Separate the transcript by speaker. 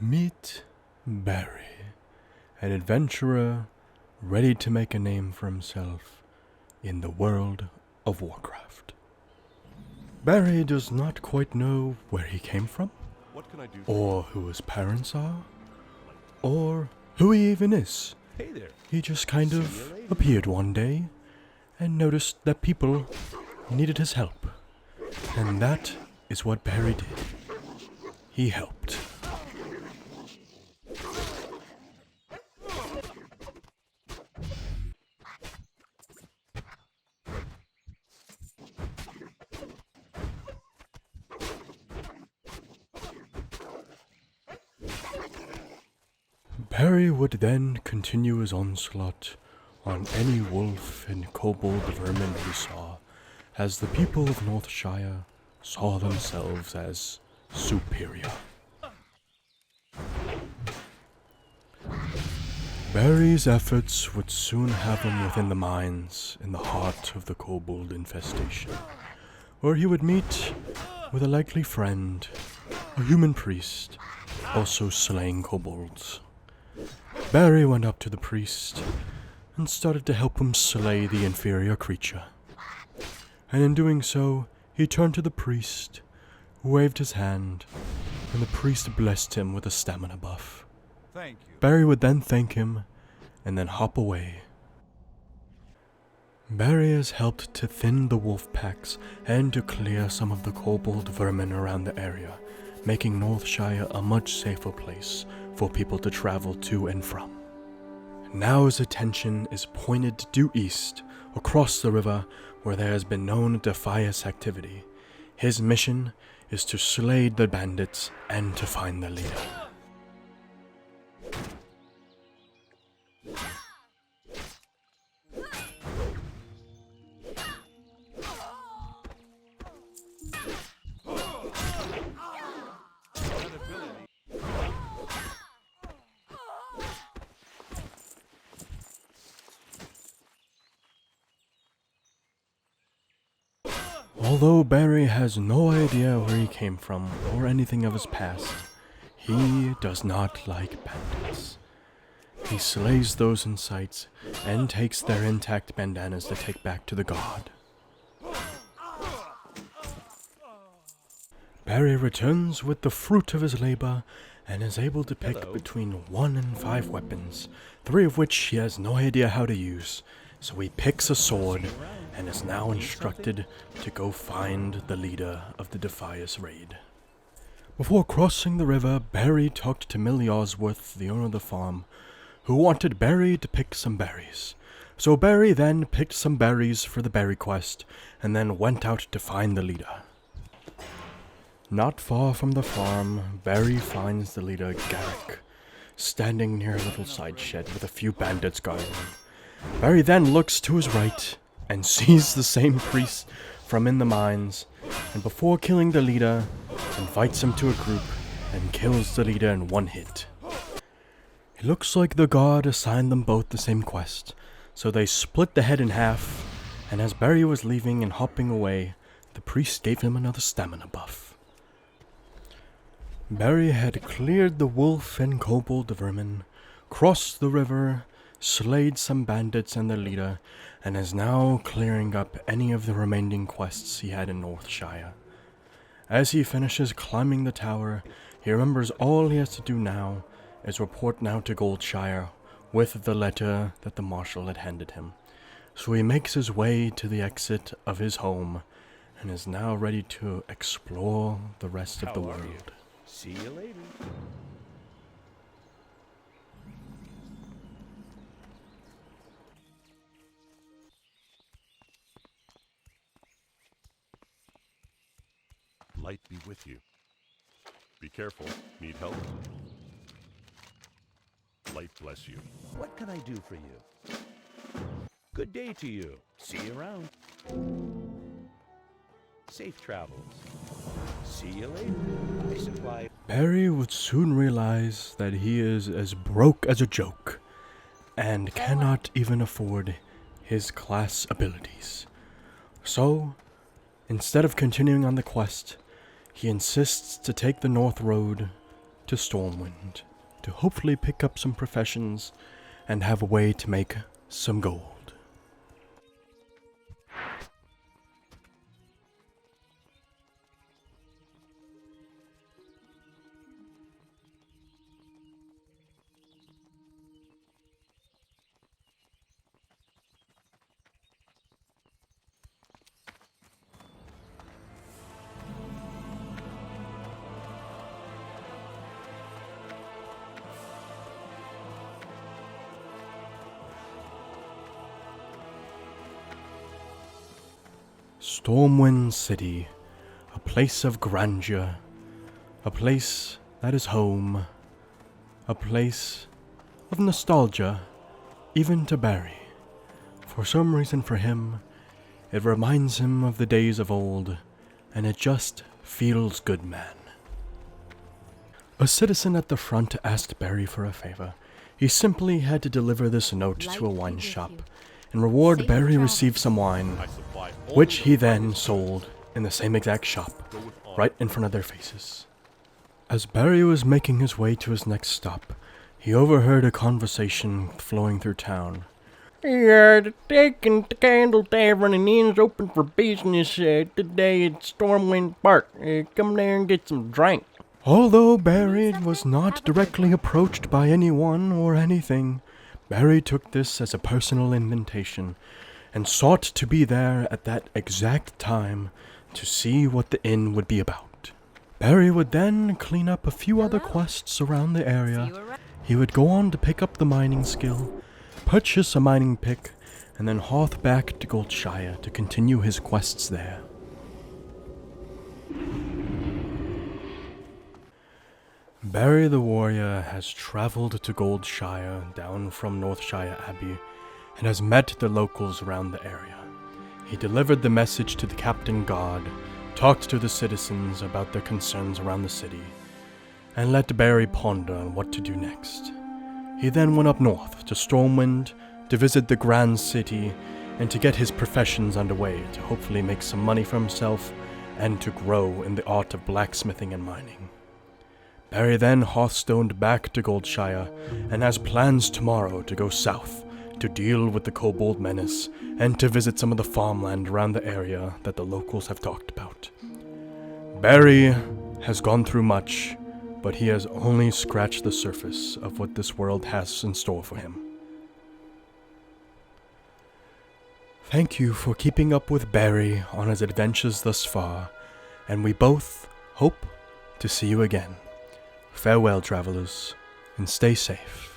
Speaker 1: Meet Barry, an adventurer ready to make a name for himself in the World of Warcraft. Barry does not quite know where he came from, or who his parents are, or who he even is.
Speaker 2: Hey there.
Speaker 1: He just kind of appeared one day and noticed that people needed his help. And that is what Barry did. He helped. Barry would then continue his onslaught on any wolf and kobold vermin he saw, as the people of Northshire saw themselves as superior. Barry's efforts would soon have him within the mines in the heart of the kobold infestation, where he would meet with a likely friend, a human priest, also slaying kobolds. Barry went up to the priest and started to help him slay the inferior creature. And in doing so, he turned to the priest, who waved his hand, and the priest blessed him with a stamina buff.
Speaker 2: Thank you.
Speaker 1: Barry would then thank him, and then hop away. Barry has helped to thin the wolf packs and to clear some of the kobold vermin around the area, making Northshire a much safer place for people to travel to and from. Now his attention is pointed due east, across the river where there has been known defiance activity. His mission is to slay the bandits and to find the leader. Although Barry has no idea where he came from or anything of his past, he does not like bandits. He slays those in sight and takes their intact bandanas to take back to the god. Barry returns with the fruit of his labor and is able to pick between 1 and 5 weapons, 3 of which he has no idea how to use. So he picks a sword and is now instructed to go find the leader of the Defias raid. Before crossing the river, Barry talked to Millie Osworth, the owner of the farm, who wanted Barry to pick some berries. So Barry then picked some berries for the berry quest and then went out to find the leader. Not far from the farm, Barry finds the leader, Garrick, standing near a little side shed with a few bandits guarding him. Barry then looks to his right and sees the same priest from in the mines, and before killing the leader, invites him to a group and kills the leader in one hit. It looks like the god assigned them both the same quest, so they split the head in half, and as Barry was leaving and hopping away, the priest gave him another stamina buff. Barry had cleared the wolf and kobold vermin, crossed the river, slayed some bandits and their leader, and is now clearing up any of the remaining quests he had in Northshire. As he finishes climbing the tower, he remembers all he has to do now is report now to Goldshire with the letter that the marshal had handed him. So he makes his way to the exit of his home and is now ready to explore the rest of the world.
Speaker 2: See you later.
Speaker 3: Light be with you. Be careful. Need help? Light bless you.
Speaker 2: What can I do for you? Good day to you. See you around. Safe travels. See you later. I supply.
Speaker 1: Barry would soon realize that he is as broke as a joke and cannot even afford his class abilities. So, instead of continuing on the quest, he insists to take the North Road to to Stormwind to hopefully pick up some professions and have a way to make some gold. Stormwind City, a place of grandeur, a place that is home, a place of nostalgia, even to Barry. For some reason for him, it reminds him of the days of old, and it just feels good, man. A citizen at the front asked Barry for a favor. He simply had to deliver this note to a wine shop. In reward, Barry received some wine, which he then sold in the same exact shop, right in front of their faces. As Barry was making his way to his next stop, he overheard a conversation flowing through town.
Speaker 4: The Steak and Candle Tavern and Inn's open for business today at Stormwind Park. Come there and get some drink.
Speaker 1: Although Barry was not directly approached by anyone or anything, Barry took this as a personal invitation and sought to be there at that exact time to see what the inn would be about. Barry would then clean up a few other quests around the area. He would go on to pick up the mining skill, purchase a mining pick, and then hearth back to Goldshire to continue his quests there. Barry the warrior has traveled to Goldshire down from Northshire Abbey and has met the locals around the area. He delivered the message to the captain guard, talked to the citizens about their concerns around the city, and let Barry ponder on what to do next. He then went up north to Stormwind to visit the Grand City and to get his professions underway to hopefully make some money for himself and to grow in the art of blacksmithing and mining. Barry then hearthstoned back to Goldshire and has plans tomorrow to go south to deal with the kobold menace and to visit some of the farmland around the area that the locals have talked about. Barry has gone through much, but he has only scratched the surface of what this world has in store for him. Thank you for keeping up with Barry on his adventures thus far, and we both hope to see you again. Farewell, travelers, and stay safe.